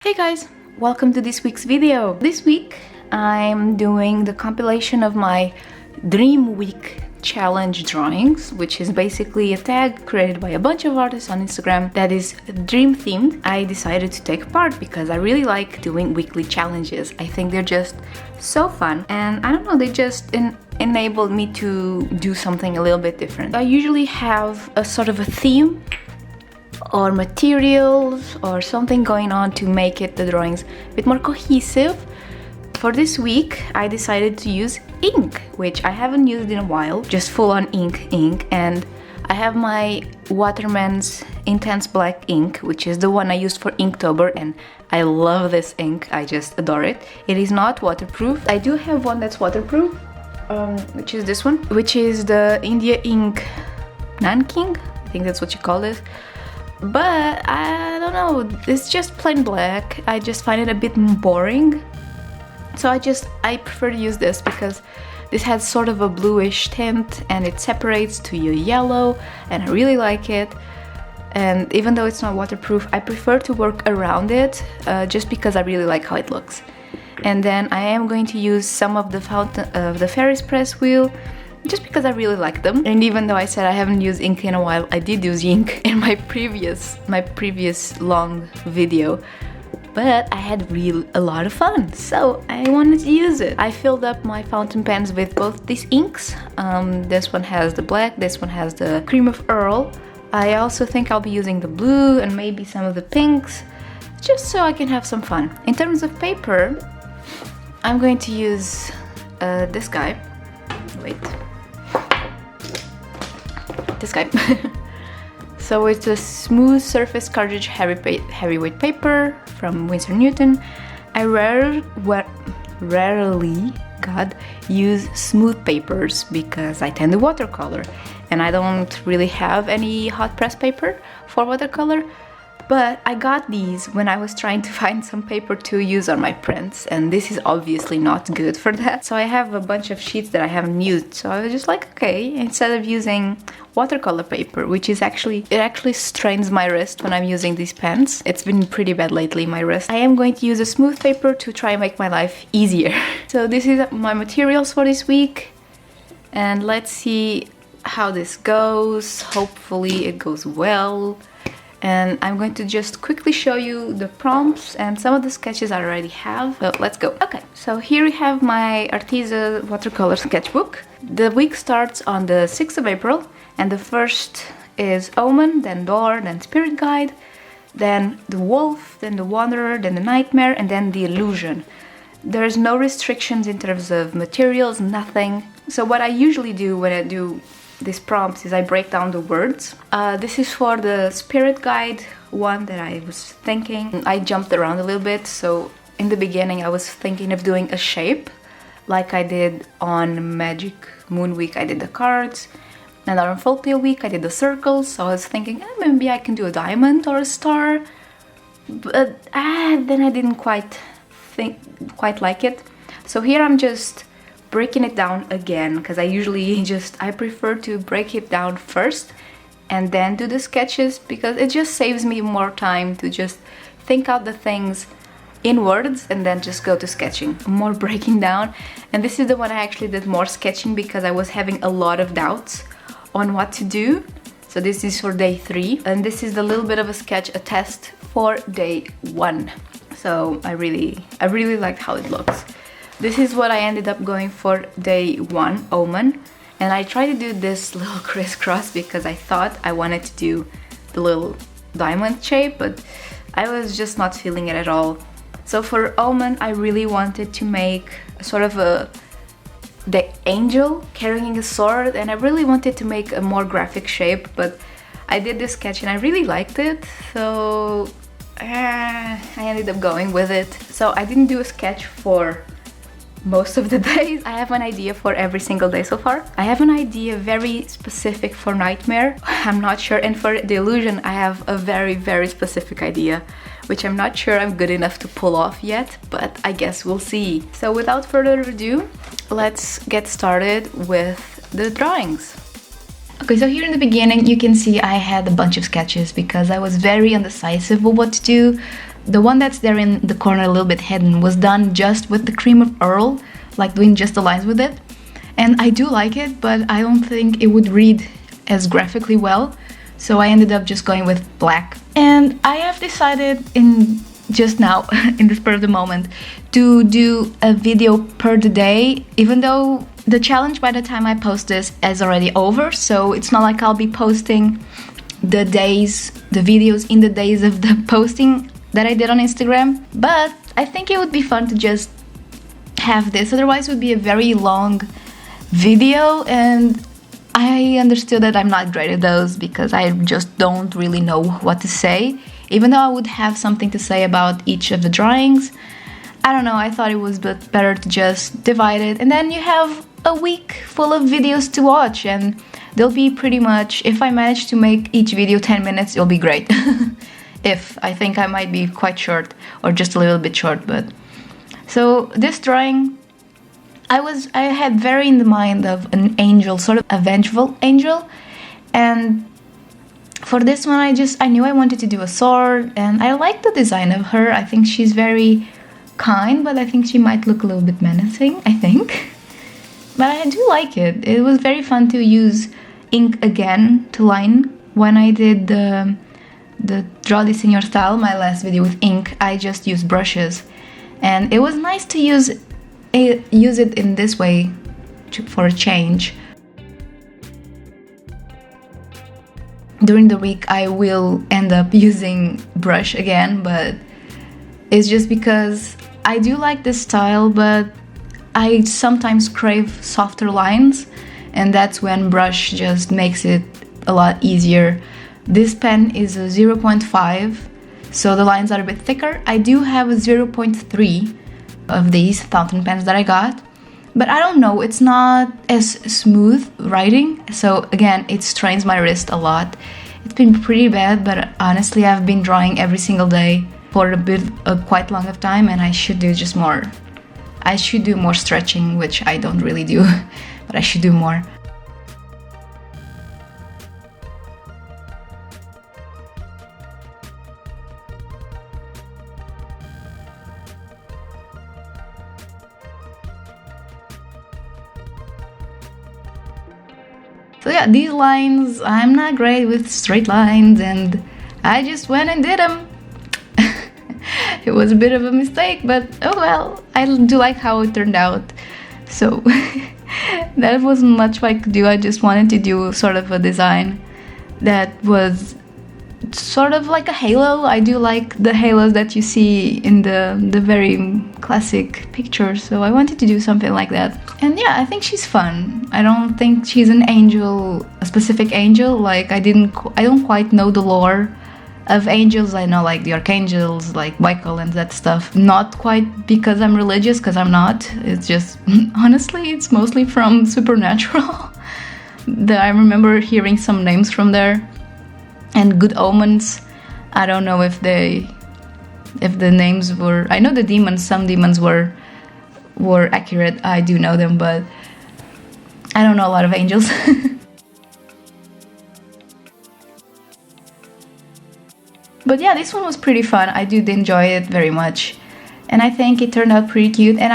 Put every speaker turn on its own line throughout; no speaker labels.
Hey guys, welcome to this week's video. This week I'm doing the compilation of my Dream Week challenge drawings, which is basically a tag created by a bunch of artists on Instagram that is dream themed. I decided to take part because I really like doing weekly challenges. I think they're just so fun, and I don't know, they just enabled me to do something a little bit different. I usually have a sort of a theme or materials or something going on to make the drawings a bit more cohesive. For this week I decided to use ink, which I haven't used in a while, just full-on ink, and I have my Waterman's Intense Black ink, which is the one I used for Inktober, and I love this ink, I just adore it. It is not waterproof. I do have one that's waterproof, which is this one, which is the India ink Nanking, I think that's what you call it. But I don't know, it's just plain black. I just find it a bit boring. So I prefer to use this because this has sort of a bluish tint and it separates to a yellow, and I really like it. And even though it's not waterproof, I prefer to work around it just because I really like how it looks. And then I am going to use some of the Ferris press wheel, just because I really like them. And even though I said I haven't used ink in a while, I did use ink in my previous long video, but I had a lot of fun, so I wanted to use it. I filled up my fountain pens with both these inks. This one has the black, this one has the cream of Earl. I also think I'll be using the blue and maybe some of the pinks, just so I can have some fun. In terms of paper, I'm going to use this guy. Wait. This guy. So it's a smooth surface cartridge heavyweight paper from Winsor Newton. I rarely use smooth papers because I tend to watercolor, and I don't really have any hot press paper for watercolor. But I got these when I was trying to find some paper to use on my prints, and this is obviously not good for that. So I have a bunch of sheets that I haven't used, so I was just like, okay, instead of using watercolor paper, which is actually strains my wrist when I'm using these pens. It's been pretty bad lately, my wrist. I am going to use a smooth paper to try and make my life easier. So this is my materials for this week, and let's see how this goes. Hopefully it goes well. And I'm going to just quickly show you the prompts and some of the sketches I already have. So let's go. Okay, so here we have my Arteza watercolor sketchbook. The week starts on the 6th of April, and the first is Omen, then Door, then Spirit Guide, then the Wolf, then the Wanderer, then the Nightmare, and then the Illusion. There's no restrictions in terms of materials, nothing. So what I usually do when I do these prompts is I break down the words. This is for the Spirit Guide one that I was thinking. I jumped around a little bit, so in the beginning I was thinking of doing a shape like I did on Magic Moon Week. I did the cards, and on Folktale Week I did the circles, so I was thinking maybe I can do a diamond or a star, but then I didn't quite like it. So here I'm just breaking it down again, because I prefer to break it down first and then do the sketches, because it just saves me more time to just think out the things in words and then just go to sketching. More breaking down. And this is the one I actually did more sketching because I was having a lot of doubts on what to do. So this is for day 3, and this is a little bit of a sketch, a test for day 1. So I really liked how it looks. This is what I ended up going for day 1, Omen. And I tried to do this little crisscross because I thought I wanted to do the little diamond shape, but I was just not feeling it at all. So for Omen, I really wanted to make sort of the angel carrying a sword, and I really wanted to make a more graphic shape, but I did this sketch and I really liked it, so I ended up going with it. So I didn't do a sketch for most of the days. I have an idea for every single day so far. I have an idea very specific for Nightmare. I'm not sure. And for the Illusion, I have a very specific idea, which I'm not sure I'm good enough to pull off yet, but I guess we'll see. So without further ado, let's get started with the drawings. Okay, so here in the beginning you can see I had a bunch of sketches because I was very indecisive of what to do. The one that's there in the corner a little bit hidden was done just with the cream of Earl, like doing just the lines with it. And I do like it, but I don't think it would read as graphically well. So I ended up just going with black. And I have decided just now, in the spur of the moment, to do a video per day, even though the challenge by the time I post this is already over. So it's not like I'll be posting the videos in the days of the posting that I did on Instagram. But I think it would be fun to just have this, otherwise it would be a very long video, and I understood that I'm not great at those because I just don't really know what to say, even though I would have something to say about each of the drawings. I don't know, I thought it was better to just divide it, and then you have a week full of videos to watch, and they'll be pretty much, if I manage to make each video 10 minutes, it'll be great. I think I might be quite short, or just a little bit short, but... So this drawing, I had very in the mind of an angel, sort of a vengeful angel, and for this one I knew I wanted to do a sword, and I like the design of her. I think she's very kind, but I think she might look a little bit menacing, I think. But I do like it. It was very fun to use ink again to line. When I did the Draw This in Your Style, my last video with ink, I just used brushes. And it was nice to use it in this way for a change. During the week I will end up using brush again, but it's just because I do like this style, but I sometimes crave softer lines, and that's when brush just makes it a lot easier. This pen is a 0.5, so the lines are a bit thicker. I do have a 0.3 of these fountain pens that I got, but I don't know, it's not as smooth writing, so again, it strains my wrist a lot. It's been pretty bad, but honestly I've been drawing every single day for quite long of time, and I should do more stretching, which I don't really do, but I should do more. So yeah, these lines, I'm not great with straight lines, and I just went and did them. It was a bit of a mistake, but oh well, I do like how it turned out. So that wasn't much I could do. I just wanted to do sort of a design that was sort of like a halo. I do like the halos that you see in the very classic pictures, so I wanted to do something like that. And yeah, I think she's fun. I don't think she's an angel, a specific angel. Like I don't quite know the lore of angels. I know like the archangels, like Michael and that stuff. Not quite because I'm religious, because I'm not. It's just honestly, it's mostly from Supernatural. I remember hearing some names from there. And good omens. I don't know if the names were. I know the demons. Some demons were accurate. I do know them, but I don't know a lot of angels. But yeah, this one was pretty fun. I did enjoy it very much, and I think it turned out pretty cute. And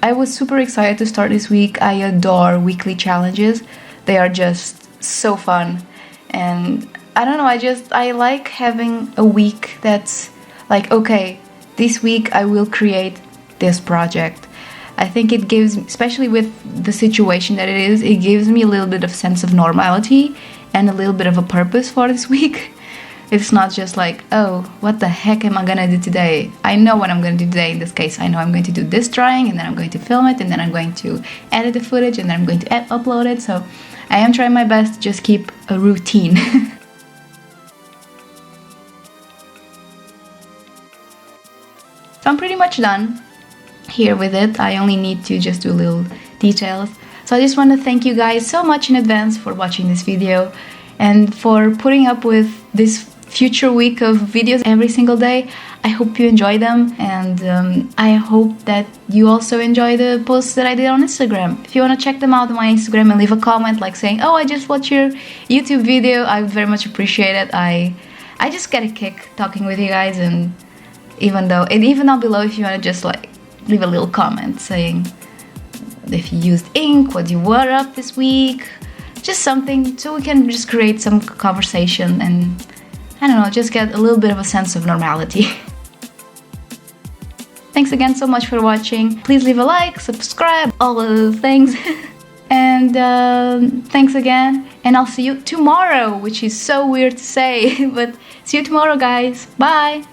I was super excited to start this week. I adore weekly challenges. They are just so fun, and I don't know, I like having a week that's like, okay, this week I will create this project. I think it gives, especially with the situation that it gives me a little bit of sense of normality and a little bit of a purpose for this week. It's not just like, oh, what the heck am I gonna do today? I know what I'm gonna do today. In this case, I know I'm going to do this drawing, and then I'm going to film it, and then I'm going to edit the footage, and then I'm going to upload it. So I am trying my best to just keep a routine. So I'm pretty much done here with it. I only need to just do little details. So I just want to thank you guys so much in advance for watching this video and for putting up with this future week of videos every single day. I hope you enjoy them, and I hope that you also enjoy the posts that I did on Instagram. If you want to check them out on my Instagram and leave a comment like saying, oh, I just watched your YouTube video, I very much appreciate it. I just get a kick talking with you guys, and even down below if you want to just like leave a little comment saying if you used ink, what you wore up this week, just something so we can just create some conversation and I don't know, just get a little bit of a sense of normality. Thanks again so much for watching. Please leave a like, subscribe, all of those things. And thanks again, and I'll see you tomorrow, which is so weird to say, but see you tomorrow, guys. Bye!